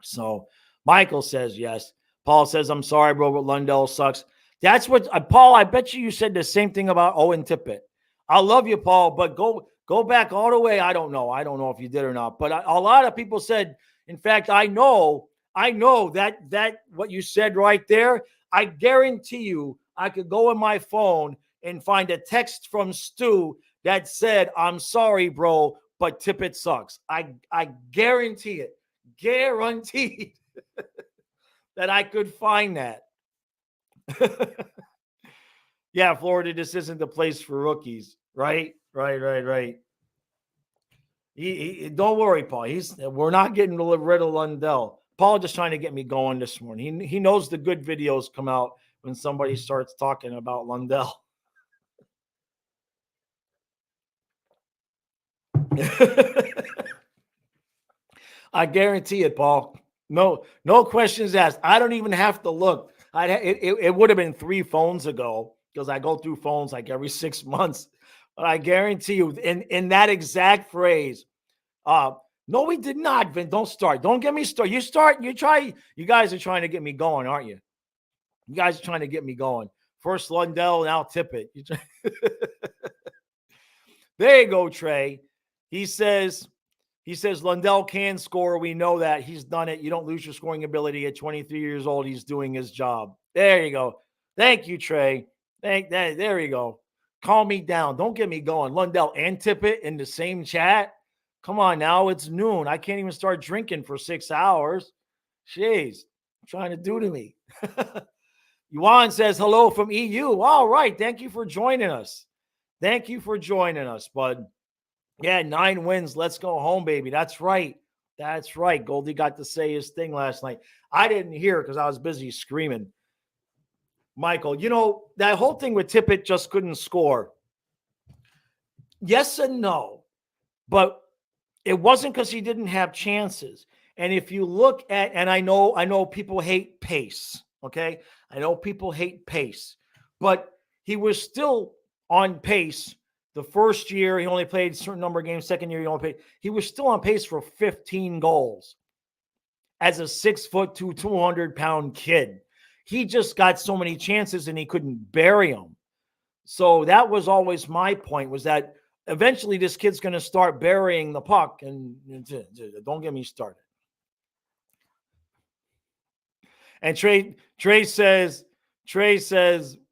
So Michael says yes. Paul says, I'm sorry, bro, but Lundell sucks. That's what Paul, I bet you said the same thing about Owen Tippett. I love you, Paul, but go back all the way. I don't know if you did or not, but a lot of people said, in fact, I know that what you said right there, I guarantee you I could go in my phone and find a text from Stu that said, I'm sorry, bro, but Tippett sucks. I guarantee it. Guaranteed that I could find that. Yeah, Florida, this isn't the place for rookies. Right. Don't worry, Paul. We're not getting rid of Lundell. Paul just trying to get me going this morning. He knows the good videos come out when somebody starts talking about Lundell. I guarantee it, Paul. No questions asked. I don't even have to look. It would have been 3 phones ago because I go through phones like every 6 months. But I guarantee you, in that exact phrase, no, we did not, Vin. Don't start. Don't get me started. You start, you try. You guys are trying to get me going, aren't you? You guys are trying to get me going. First Lundell, now Tippett. There you go, Trey. He says Lundell can score. We know that. He's done it. You don't lose your scoring ability at 23 years old. He's doing his job. There you go. Thank you, Trey. There you go. Calm me down. Don't get me going. Lundell and Tippett in the same chat. Come on now. It's noon. I can't even start drinking for 6 hours. Jeez. Trying to do to me. Yuan says hello from EU. All right. Thank you for joining us. Bud. Yeah, 9 wins. Let's go home, baby. That's right. Goldie got to say his thing last night. I didn't hear because I was busy screaming. Michael, that whole thing with Tippett just couldn't score. Yes and no. But it wasn't because he didn't have chances. And if you look at, and I know people hate pace. Okay. I know people hate pace, but he was still on pace. The first year, he only played a certain number of games. Second year, he was still on pace for 15 goals as a 6'2", 200-pound kid. He just got so many chances and he couldn't bury them. So that was always my point, was that eventually this kid's going to start burying the puck. And don't get me started. And Trey says,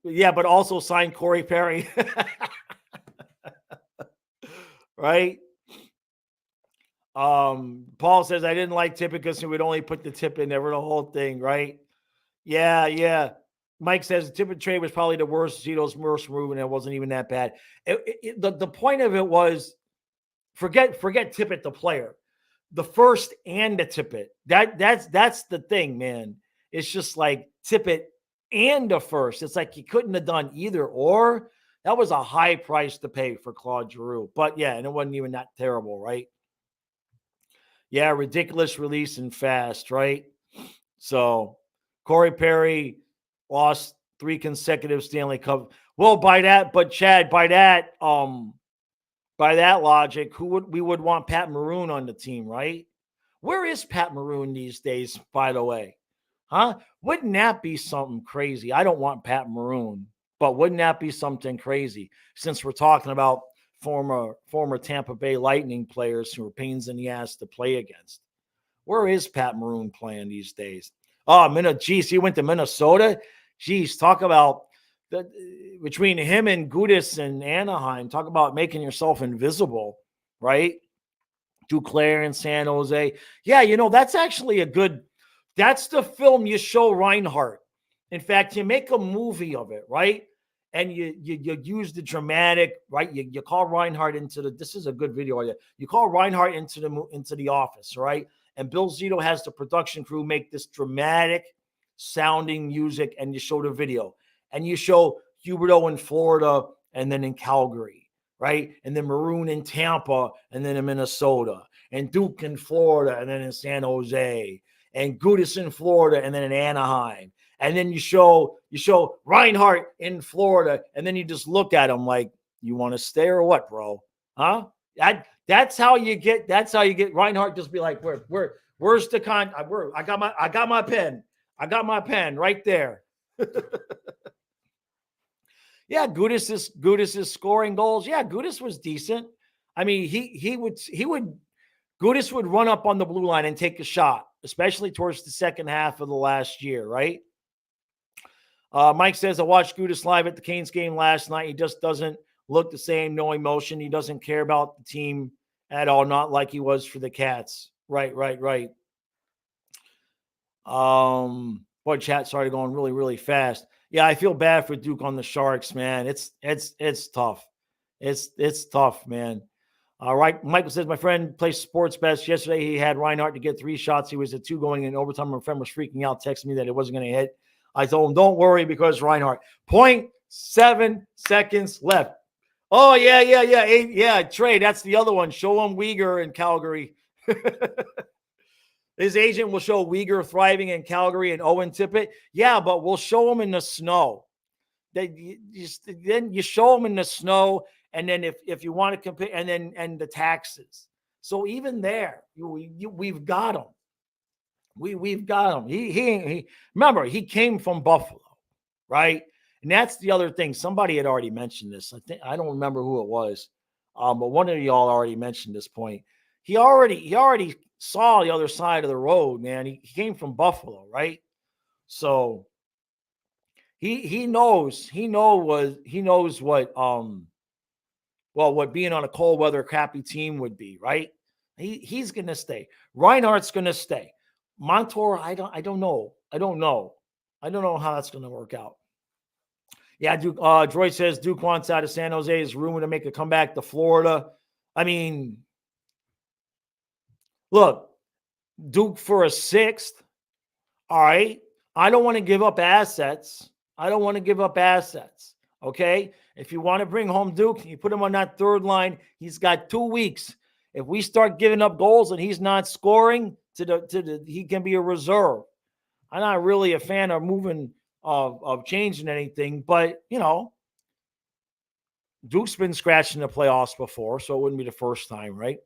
yeah, but also sign Corey Perry. Right? Paul says, I didn't like Tippett because he would only put the tip in there for the whole thing, right? Yeah. Mike says Tippett trade was probably the worst, Zito's worst move, and it wasn't even that bad. The point of it was, forget Tippett the player, the first and the Tippett. That's the thing, man. It's just like Tippett and the first. It's like he couldn't have done either or. That was a high price to pay for Claude Giroux. But yeah, and it wasn't even that terrible, right? Yeah, ridiculous release and fast, right? So Corey Perry lost 3 consecutive Stanley Cup. Well, by that, but Chad, by that logic, we would want Pat Maroon on the team, right? Where is Pat Maroon these days, by the way? Huh? Wouldn't that be something crazy? I don't want Pat Maroon, but wouldn't that be something crazy since we're talking about former Tampa Bay Lightning players who are pains in the ass to play against? Where is Pat Maroon playing these days? Oh, geez, he went to Minnesota. Geez, talk about between him and Gudis and Anaheim, talk about making yourself invisible, right? Duclair in San Jose. Yeah, that's actually that's the film you show Reinhart. In fact, you make a movie of it, right? And you use the dramatic, right? You call Reinhart this is a good video idea. You call Reinhart into the office, right? And Bill Zito has the production crew make this dramatic sounding music, and you show the video. And you show Huberdeau in Florida and then in Calgary, right? And then Maroon in Tampa and then in Minnesota. And Duke in Florida and then in San Jose. And Gudis in Florida and then in Anaheim. And then you show Reinhart in Florida, and then you just look at him like, you want to stay or what, bro? Huh? That's how you get Reinhart. Just be like, where's the con? I got my pen. I got my pen right there. Yeah, Gudis is scoring goals. Yeah, Gudis was decent. I mean, Gudis would run up on the blue line and take a shot, especially towards the second half of the last year, right? Mike says, I watched Gudis live at the Canes game last night. He just doesn't look the same, no emotion. He doesn't care about the team at all, not like he was for the Cats. Right. Boy, chat started going really, really fast. Yeah, I feel bad for Duke on the Sharks, man. It's tough. It's tough, man. All right. Michael says, my friend plays sports best. Yesterday, he had Reinhart to get 3 shots. He was at 2 going in overtime. My friend was freaking out, texting me that it wasn't going to hit. I told him, don't worry, because Reinhart. 0.7 seconds left. Oh, yeah. Yeah, Trey, that's the other one. Show him Uyghur in Calgary. His agent will show Uyghur thriving in Calgary and Owen Tippett. Yeah, but we'll show him in the snow. Then you show him in the snow, and then if you want to compare, and the taxes. So even there, we've got him. We've got him. He remember, he came from Buffalo, right? And that's the other thing. Somebody had already mentioned this. I don't remember who it was, but one of y'all already mentioned this point. He already saw the other side of the road, man. He came from Buffalo, right? So he knows what what being on a cold weather crappy team would be, right? He's gonna stay. Reinhart's gonna stay. Montour, I don't know how that's gonna work out. Yeah, Duke. Droy says Duke wants out of San Jose. Is rumored to make a comeback to Florida. I mean, look, Duke for a 6th. All right. I don't want to give up assets. Okay. If you want to bring home Duke, you put him on that 3rd line. He's got 2 weeks. If we start giving up goals and he's not scoring, he can be a reserve. I'm not really a fan of moving of changing anything, but Duke's been scratching the playoffs before, so it wouldn't be the first time, right?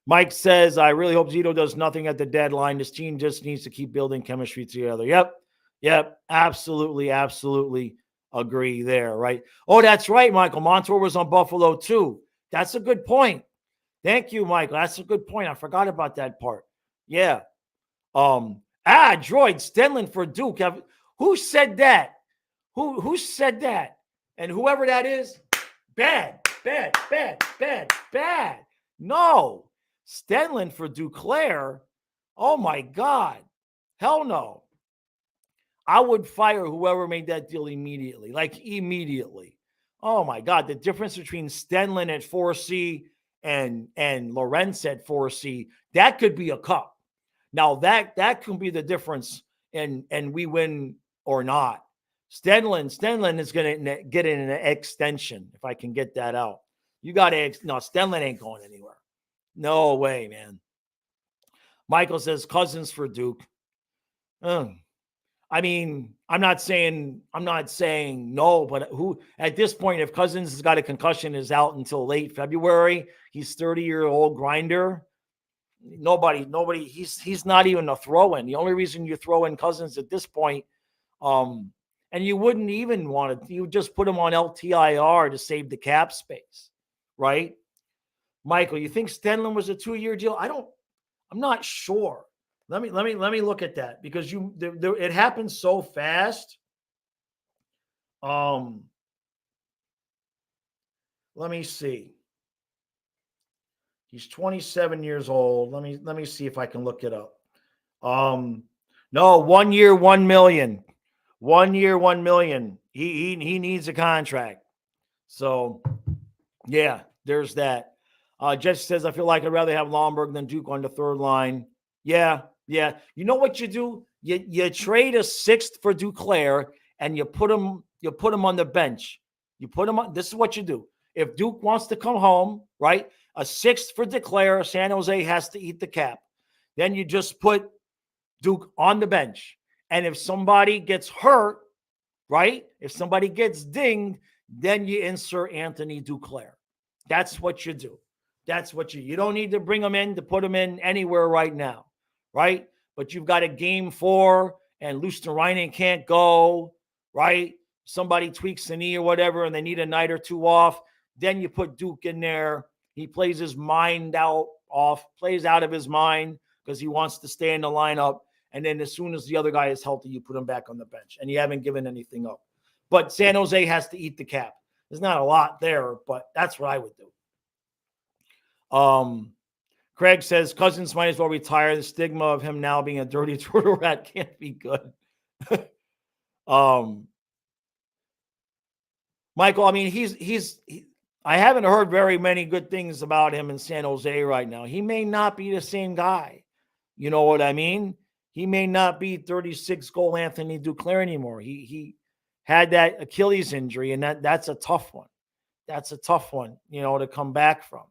Mike says, I really hope Zito does nothing at the deadline. This team just needs to keep building chemistry together. Yep. Absolutely agree there, right? Oh, that's right, Michael. Montour was on Buffalo too. That's a good point. Thank you, Michael. That's a good point. I forgot about that part. Yeah. Droid, Stenlin for Duke. Who said that? Who said that? And whoever that is, bad. No. Stenlin for Duclair. Oh my God. Hell no. I would fire whoever made that deal immediately. Like immediately. Oh my God. The difference between Stenlin at 4C and Lorenz at 4C, that could be a cup. Now that can be the difference and we win or not. Stenlin is going to get in an extension if I can get that out. You got to no, Stenlin ain't going anywhere. No way, man. Michael says Cousins for Duke. I mean, I'm not saying no, but who at this point, if Cousins has got a concussion, is out until late February, he's 30-year-old grinder. Nobody, he's not even a throw-in. The only reason you throw in Cousins at this point, and you wouldn't even want to, you would just put him on LTIR to save the cap space, right? Michael, you think Stenlin was a 2-year deal? I'm not sure. Let me look at that because it happened so fast. Let me see. He's 27 years old. Let me see if I can look it up. No, 1 year, 1 million. 1 year, 1 million. He needs a contract. So, yeah, there's that. Jesse says, I feel like I'd rather have Lomberg than Duke on the third line. Yeah. You know what you do? You trade a sixth for Duclair and you put him on the bench. You put him on. This is what you do. If Duke wants to come home, right? A sixth for Duclair, San Jose has to eat the cap. Then you just put Duke on the bench. And if somebody gets hurt, right? If somebody gets dinged, then you insert Anthony Duclair. That's what you do. You don't need to bring him in to put him in anywhere right now, right? But you've got a game 4 and Luosterainen can't go, right? Somebody tweaks the knee or whatever and they need a night or two off. Then you put Duke in there. He plays his mind plays out of his mind because he wants to stay in the lineup. And then as soon as the other guy is healthy, you put him back on the bench and you haven't given anything up. But San Jose has to eat the cap. There's not a lot there, but that's what I would do. Craig says Cousins might as well retire. The stigma of him now being a dirty turtle rat can't be good. Michael, I mean, I haven't heard very many good things about him in San Jose right now. He may not be the same guy. You know what I mean? He may not be 36-goal Anthony Duclair anymore. He had that Achilles injury, and that's a tough one. That's a tough one, to come back from.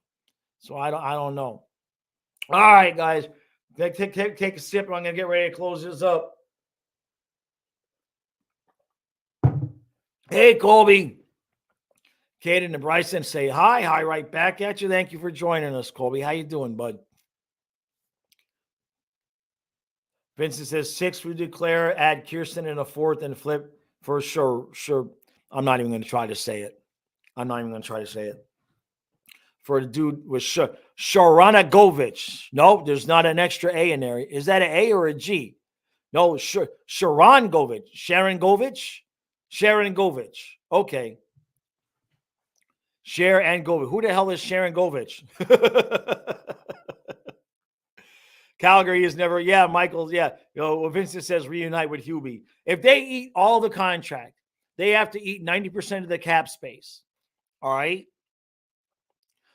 So I don't know. All right, guys, take a sip. I'm gonna get ready to close this up. Hey, Colby, Caden and Bryson say hi right back at you. Thank you for joining us, Colby. How you doing, bud? Vincent says 6 for Duclair, add Kirsten in a 4th and flip for sure. I'm not even going to try to say it. For the dude with Sharanagovich. No, there's not an extra A in there. Is that an A or a G? No, Sharangovich. Sharon Govich. Okay. Sharon Govich. Who the hell is Sharon Govich? Calgary is never, Michael, Vincent says reunite with Hubie. If they eat all the contract, they have to eat 90% of the cap space. All right?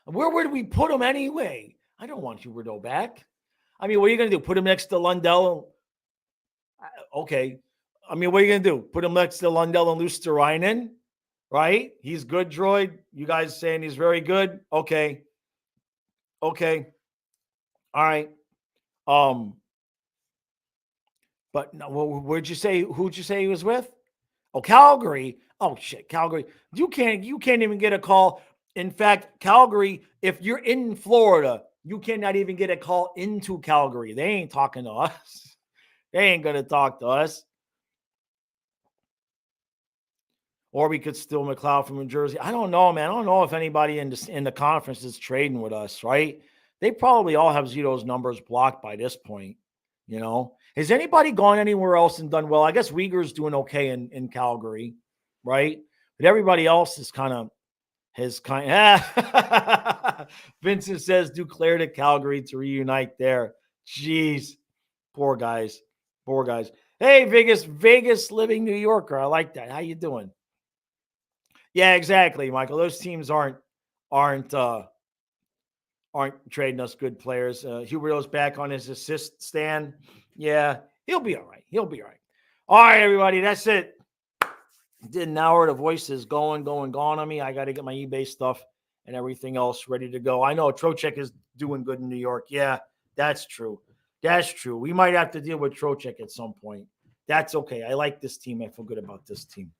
Where would we put him anyway? I don't want Huberdeau back. I mean, what are you going to do? Put him next to Lundell? Okay. I mean, what are you going to do? Put him next to Lundell and Luosterainen? Right? He's good, Droid. You guys saying he's very good? Okay. All right. But no, who'd you say he was with? Oh, Calgary. Oh shit, Calgary. You can't even get a call. In fact, Calgary, if you're in Florida, you cannot even get a call into Calgary. They ain't talking to us. They ain't gonna talk to us. Or we could steal McLeod from New Jersey. I don't know, man. I don't know if anybody in the conference is trading with us, right? They probably all have Zito's numbers blocked by this point. Has anybody gone anywhere else and done well? I guess Uyghur's doing okay in Calgary, right? But everybody else is Vincent says Duclair to Calgary to reunite there. Jeez, poor guys. Hey, Vegas living New Yorker. I like that. How you doing? Yeah, exactly, Michael. Those teams aren't trading us good players. Huberdeau's back on his assist stand. Yeah, he'll be all right. All right, everybody, that's it. Did an hour. The voice is gone on me. I got to get my eBay stuff and everything else ready to go. I know Trocheck is doing good in New York. Yeah, that's true. We might have to deal with Trocheck at some point. That's okay. I like this team. I feel good about this team.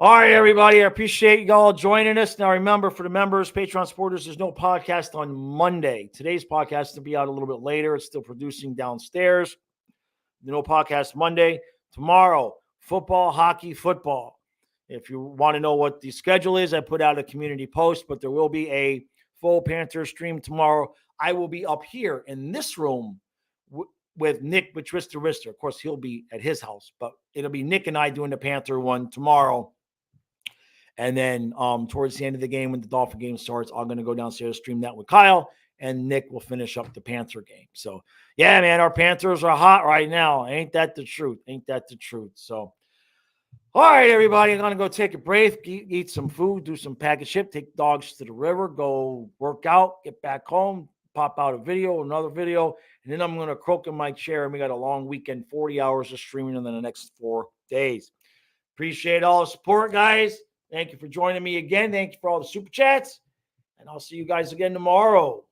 All right, everybody. I appreciate you all joining us. Now, remember, for the members, Patreon supporters, there's no podcast on Monday. Today's podcast will be out a little bit later. It's still producing downstairs. No podcast Monday. Tomorrow, football, hockey, football. If you want to know what the schedule is, I put out a community post, but there will be a full Panther stream tomorrow. I will be up here in this room with Nick with Twister Rister. Of course, he'll be at his house, but it'll be Nick and I doing the Panther one tomorrow. And then towards the end of the game, when the Dolphin game starts, I'm going to go downstairs, stream that with Kyle, and Nick will finish up the Panther game. So, yeah, man, our Panthers are hot right now. Ain't that the truth? Ain't that the truth? So, all right, everybody, I'm going to go take a break, eat some food, do some package ship, take dogs to the river, go work out, get back home, pop out a video, another video, and then I'm going to croak in my chair, and we got a long weekend, 40 hours of streaming in the next 4 days. Appreciate all the support, guys. Thank you for joining me again. Thank you for all the super chats. And I'll see you guys again tomorrow.